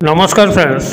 नमस्कार फ्रेंड्स,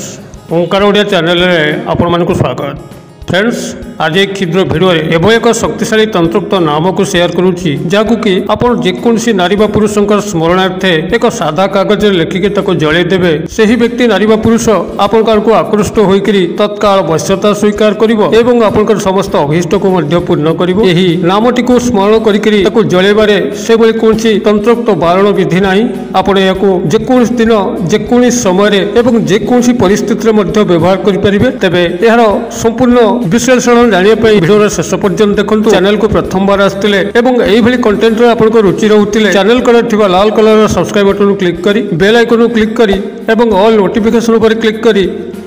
ओंकार ओडिया चैनल रे आपण मानकु स्वागत। फ्रेंड्स, आज एक क्षुद्र भिडियो एभली एक शक्तिशाली तंत्रोक्त नाम को शेयर करुच्ची जहाँ कि आपण जेकोसी नारी बा पुरुष स्मरणार्थे एक सादा कागज लेखिकी जलई देवे। सही व्यक्ति नारी बा पुरुष आपण को आकृष्ट होकर तत्काल वश्यता स्वीकार करिवो आपण समस्त अभीष्ट को पूर्ण करिवो। एही नामटी को स्मरण करिकरी ताको जलैबारे से भली कोनसी तंत्रोक्त बारण विधि नाही। आपण याको जेकोसी दिन जेकोसी समय एवं जेकोसी परिस्थिति मध्ये व्यवहार करि परिबे। तबे एहार संपूर्ण विश्लेषण जानिया पई वीडियो शेष पर्यंत देखंतु। चैनल को प्रथम बार आस्तिले एवं एही भली कंटेंट रे आपनको रुचि रहउतिले चैनल करे थिबा लाल कलर सब्सक्राइब बटन क्लिक करी बेल आइकन क्लिक करी एवं ऑल नोटिफिकेशन पर क्लिक करी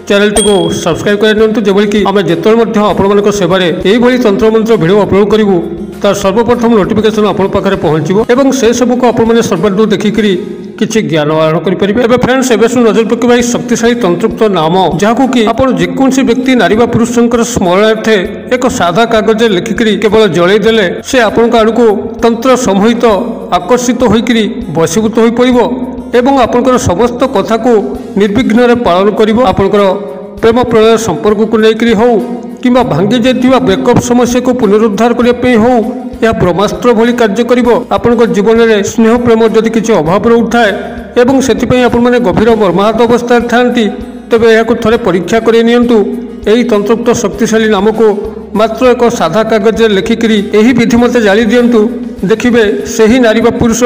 चैनल टी को सब्सक्राइब कर नियंतु। जेबोली कि आमे जेतोल मध्ये आपण मानक सेवारे एही भली तंत्र मंत्र वीडियो अपलोड करिवु तार सर्वप्रथम नोटिफिकेशन आपण पाखरे पहुंचीबो एवं से सब को आपण माने सर्वदू देखिकरी किछि ज्ञान आहरण करि परिबे। एबे फ्रेंड्स, एबे सुन नजर पकेबा शक्तिशाली तंत्रोक्त नाम जहाको कि आपण जेकोसी व्यक्ति नारी बा पुरुषंकर स्मरणार्थे एक सादा कागज लिखिकरी केवल जळै देले से आपण आड़को तंत्र समूहित आकर्षित होइकरी वशीभूत होई पड़िबो एवं आपणकर समस्त कथा को निर्विघ्न रे पालन करिवो। आपणकर प्रेम प्रणय संपर्क को लेकरी हो किंबा भांगी जाइथिबा ब्रेकअप समस्या को पुनरुद्धार करिया पे हो या ब्रह्मास्त्र भली कार्य करिवो। आपणकर जीवन में स्नेह प्रेम जदि किछि अभाव रहुथाय एवं सेतिपई आपण माने गभीर मर्माहत अवस्था थांती तबे याको थरे परीक्षा करि नियंतु। एही तंत्रोक्त शक्तिशाली नाम को मात्र एक साधा कागज लिखिकरी एही विधि मते जाली दियंतु। देखिबे सेही नारी बा पुरुष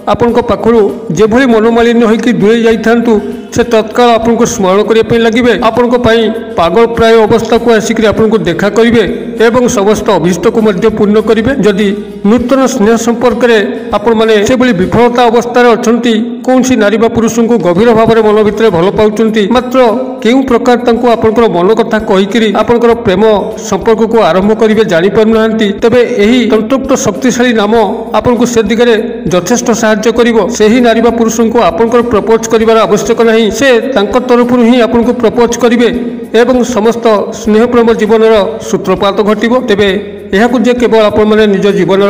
आपनको पाखरु जेभली मनोमालिन्य होइकि दूरे जाइथांतु से तत्काल आपनको स्मरण करिया लगिबे। आपनको पई पागल प्राय अवस्था को आसिकरी आपनको देखा करिवे एवं समस्त अभिष्ट को मध्य पूर्ण करिवे। जदि नूतन स्नेह संपर्क रे आपण माने से भली विफलता अवस्था रे अछंती कोनसी नारी बा पुरुष को गभीर भाव में मन भितर भल पाउचंती मात्र केउ प्रकार तांको आपनकर मन कथा कहिकरी आपनकर प्रेम संपर्क को आरंभ करिवे जानि पारुनांती तबे एही तंत्रोक्त शक्तिशाली नाम आपनको से दिगरे यथेष्ट सहायता करिवो। सेही नारी बा पुरुष को आपनकर प्रपोज करिवार आवश्यक नहीं, से तांकर तरफरु ही आपनको प्रपोज करिवे एवं समस्त स्नेह प्रेम जीवन सूत्रपात घटिबो। तेबे यहाकु जे केवल आपण माने निज जीवन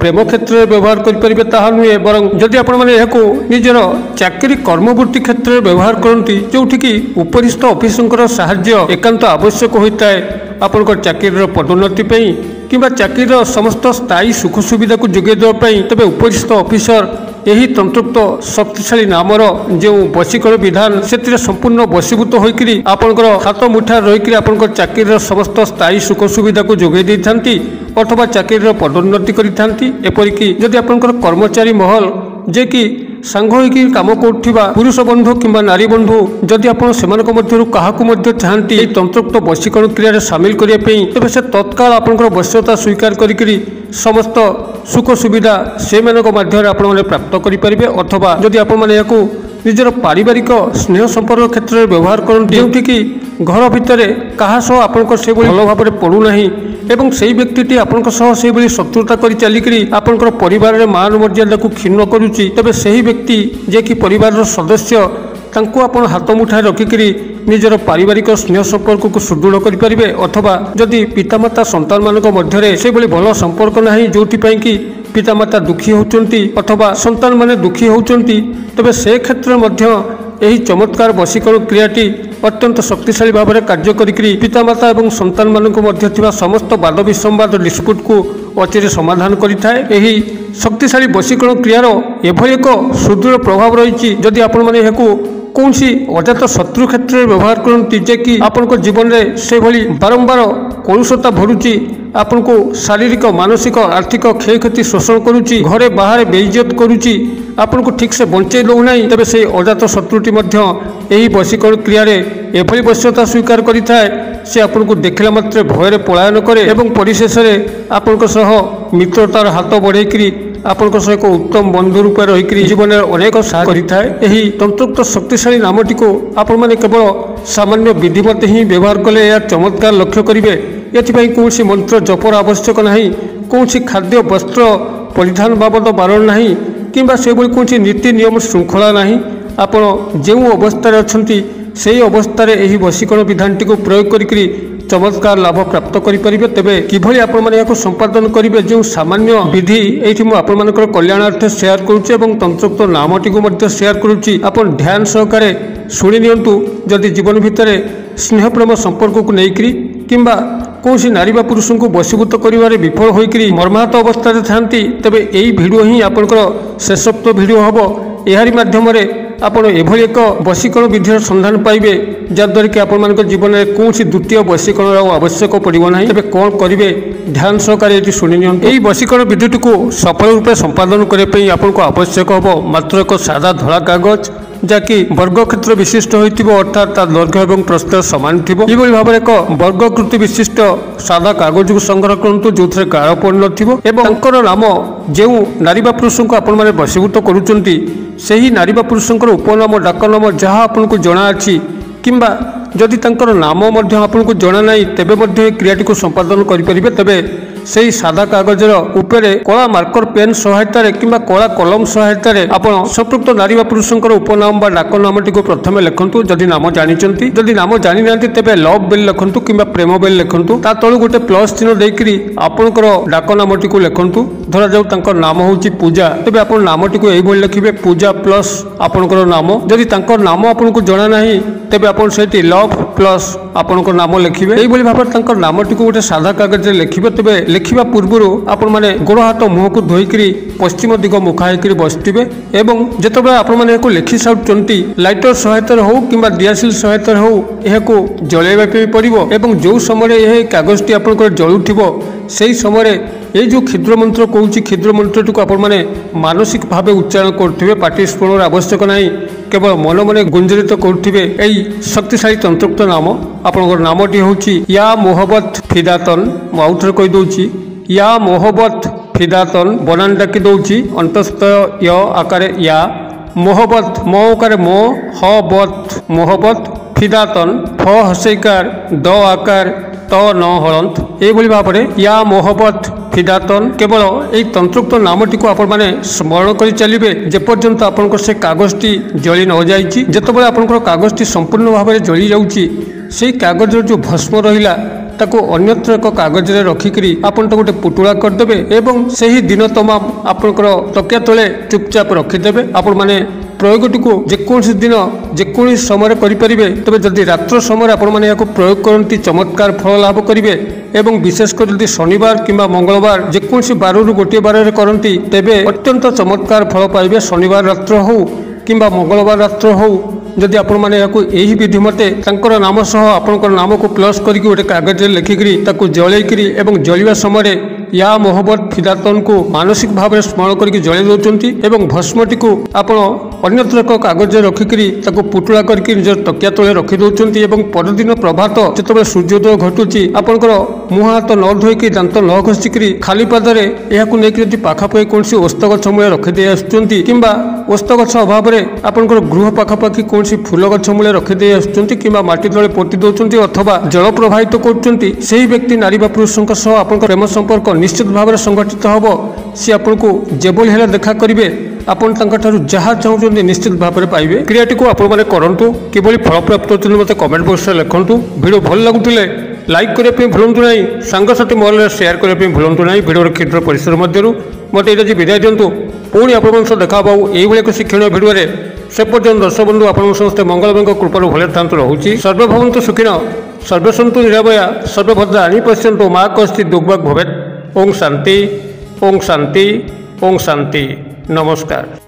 प्रेम क्षेत्र में व्यवहार करें ताहा नुहे बरं जदि आपण माने यहाकु निजर चाकरी कर्मवृत्ति क्षेत्र में व्यवहार करती जोठिकी उपरिस्थ ऑफिसर साहाय्य एकांत आवश्यक होता है आपनकर चाकरी पदोन्नति किंबा चाकरी समस्त स्थायी सुख सुविधा को जोगे देवाई तबे उपरिस्थ ऑफिसर यही तंत्रोक्त शक्तिशाली नामर जो वशीकरण विधान से संपूर्ण वशीभूत होकर आपंकर हाथ मुठा रहीकि आपंकर चाकरी समस्त स्थायी सुख सुविधा को जोगे दी थांती अथवा चाकरी पदोन्नति करिथांती। एपरिकी जदि आपंकर कर्मचारी महल जे कि सांग होइकि काम करुवा पुरुष बंधु किंबा नारी बंधु जदि आपण सेमानक मध्यरु काहाकु मध्य चाहती एई तंत्रोक्त वशीकरण क्रिया रे शामिल करिया पई तबे से तत्काल आपनकर वश्यता स्वीकार करिकरी समस्त सुख सुविधा से मानक माध्यम आपण माने प्राप्त करि परिबे। अथवा जदि आपण माने याकु निजर पारिवारिक स्नेह संपर्क क्षेत्र में व्यवहार करते जोठी कि घर भितर कहा सह आपंकर से भल भाव में पड़ूना एवं से व्यक्ति आपंक से भली शत्रुता कर चलिकी आपंकर परिवार में मान मर्यादा को क्षीण करुच्ची तबे से व्यक्ति जे कि परिवार सदस्य तांको आपण हाथ मुठाए रखिकी निजर पारिवारिक स्नेह संपर्क को सुदृढ़ करें। अथवा जदि पितामाता संतान मानक मध्य से भली भल संपर्क ना जोथि कि पितामाता दुखी होती अथवा संतान माने दुखी होती तबे से क्षेत्र मध्य यही चमत्कार वशीकरण क्रियाटी अत्यंत शक्तिशाली भाव में कार्य करी पितामाता और संतान मानक मध्य थिबा समस्त वाद विसंवाद डिस्प्यूट को अचिरे समाधान करिथाए। एही शक्तिशाली वशीकरण क्रियार एभली एक सुदृढ़ प्रभाव रही जदि आपण माने याकु कौनसी अजात शत्रु क्षेत्र में व्यवहार करती जे कि आपन जीवन में से भली बारंबार कलुषता भरुची आपन को शारीरिक मानसिक आर्थिक क्षय क्षति शोषण करुच्ची घरे बाहर बेइज्जत करुच्ची आपन को ठीक से बंचे दौना तेरे से अजात शत्रुटी यही वशीकरण क्रिया एभली वश्यता स्वीकार करिथाए से आपन को देखला मात्र भयर पलायन करे एवं परिशेष आपन मित्रतार हाथ बढ़ेकरी आपन एक उत्तम बंधु रूप रहीक जीवन में अनेक सहाय करिथाए। तंत्रोक्त शक्तिशाली नामटी को आपण माने केवल सामान्य विधिमत ही व्यवहार कले या चमत्कार लक्ष्य करेंगे। एथिपाई कौन मंत्र जपर आवश्यक नहीं, कौन खाद्य वस्त्र परिधान बाबद बारण नहीं किंबा से कौन नीति नियम श्रृंखला नहीं। आपण जो अवस्था अच्छी से अवस्था यही वशीकरण विधानटी को प्रयोग करी चमत्कार लाभ प्राप्त करेंगे। तेरे किभली आपण माने याको संपादन करेंगे जो सामान्य विधि ये मुझे कल्याणार्थ शेयर करुच्चे तंत्रोक्त नामटी को शेयर करुच्ची। आपण ध्यान सहकारे शुणी नियंतु। जदि जीवन भितर स्नेह प्रेम संपर्क को लेकर किंबा कौन नारी बा पुरुष को वशीभूत कर विफल होकर मर्माहत अवस्था थांती तेबे यही भिडियो ही आपंकर शेषोक्त भिडियो हम। यारी माध्यम आपण एभली एक वशीकरण विधिर संधान पाइबे जद्वारा कि आपण मान जीवन में कौन द्वितीय वशीकरण आवश्यक पड़ो ना। तेज कौन करेंगे ध्यान सहकारे ये शुणी नि। यही वशीकरण विधिटी को सफल रूपे संपादन करने आपको आवश्यक हम मात्र एक सादा धला कागज जहाँकि वर्गक्षेत्र विशिष्ट हो अर्थात दैर्घ्य और प्रस्थ सामान थी। भाव एक वर्गकृति विशिष्ट सादा कागज को संग्रह करूँ जो गाढ़ पड़ न नाम जो नारी बा पुरुष को आपण मैंने वशीभूत करुँच से ही नारी बा पुरुष उपनाम डाकनाम जहाँ आपको जना अच्छी किंबा जदि तंकर नाम आपको जना ना तेबे क्रियाटी को संपादन करेंगे। तेबे से सादा कागजर उपरे कला मार्कर पेन सहायता किंबा कला कलम सहायता आप संपृक्त नारी बा पुरुष उपनाम डाकनामटी को प्रथम लिखु। जदि नाम जानी जदि नाम जानी ना तेबे लव बेल लिखु कि प्रेम बेल लिखु। ता तलू गोटे प्लस चिन्ह देकर आपणकर डाकनामटी को लिखु। धरा जाऊ नाम हूँ पूजा तेज आप नामटी को यही लिखे पूजा प्लस आपणकर नाम। जदि नाम आपको जना ना तेबे आप लव प्लस आपणकर नाम लिखे। यही भाव में नामटी को गोटे सादा कागज लिखे। तेज लिखा पूर्वर आपण मैंने गोड़ हाथ मुह को धोईक पश्चिम दिग मुखा होकर बसवे एवं जिते आपने लिखि सारी लाइटर सहायता हो कि दियासिल सहायता हो यह जलैवाई पड़ो एवं जो समय यह कागजटी आप जलुव से समय ये जो क्षुद्र मंत्र कहूँ क्षुद्र मंत्रटी को आपण मैंने मानसिक भाव उच्चारण करुवे पाटी स्फुरण आवश्यक ना केवल मन मन गुंजरित करुवे यही शक्तिशाली तंत्रोक्त नाम। आपंकर नामटी हूँ या मोहब्बत फिदातन। मुझे कहीदे या मोहब्बत फिदातन बनान डाकी दौची अंतस्थ य आकार या मोहब्बत मो आकार मो हबत मोहब्बत फिदातन फ हसैकार द आकार त न हलंत। यही भाव में या मोहब्बत फिदातन केवल यही तंत्रोक्त नामटी को आपण मैंने स्मरण कर चलिए जेपर्यंत आपंकर से कागजटी जली न जाए। जितेबाला आपंकर कागजटी संपूर्ण भाव में जली जाऊँगी से कागजर जो भस्म रहा ताको अन्यत्र एक कागज रखिकी आपन गोटे पुटुला करदे एवं से ही दिन तमाम आपंकर तकिया तले चुपचाप रखिदे। आपण मैंने प्रयोगटी को जेकोसी दिन जेकोसी समय करेंगे। तेज जदि रात्र समय आपण मैंने प्रयोग करती चमत्कार फल लाभ करेंगे एवं विशेषकर जदि शनिवार किंबा मंगलवार जेकोसी बार गोटे बार करती तेबे अत्यंत चमत्कार फल पाइबे। शनिवार रात्र हो किंबा मंगलवार रात्र हो जदि आपण मैंने यही विधि मते नाम सह आपंकर नाम को प्लस करके गोटे कागज लिखिकी जलैकरी एवं जलिया समय या मोहब्बत फिदातन को मानसिक भाव में स्मरण करके जलि दौरान भस्मटी को आपण अन्यत्र एक कागज रखिकी पुटुला करके निज तकिया तले रखिदे। परदिन प्रभात जिते सूर्योदय घटुची आपंकर मुह हाथ न धोईकी दांत न घषिकी खाली पादरे यह नहीं पाखापाखि कौन ओस्त गछ मूल रखिदे आसुँच किंबा ओस्त गछ अभाव में आपंकर गृह पाखापाखि कौन फूल गछ मूल रखिदे आसुँच किंबा माटी तले पोति दौरान अथवा जल प्रवाहित कर व्यक्ति नारी बा पुरुष आप प्रेम संपर्क निश्चित भाव में संगठित हम। सी आपको जेबल है देखा करेंगे आपन जहाँ चाहते निश्चित भाव में पाइबे। क्रियाटी को आपण मैंने करूँ किभली फल प्राप्त होती मत कमेंट बॉक्स में लिखुँ। वीडियो भल लगुले लाइक करने भूलु ना सांगसाथी महल शेयर करने भूलु ना। वीडियो क्षुद्र परिसर मध्य मत ये विदाय दिंतु पुणी आप देखा यही एक शिक्षण भिडियो से पर्यटन दर्शक बंधु आप समस्त मंगलमय कृपा भले था रोचे। सर्वभवन्तु सुखिन सर्वे सन्तु निरामया सर्वभद्राणि पश्यन्तु मा कश्चित् दुर्भग भवेत्। ओम शांति ओम शांति ओम शांति। नमस्कार।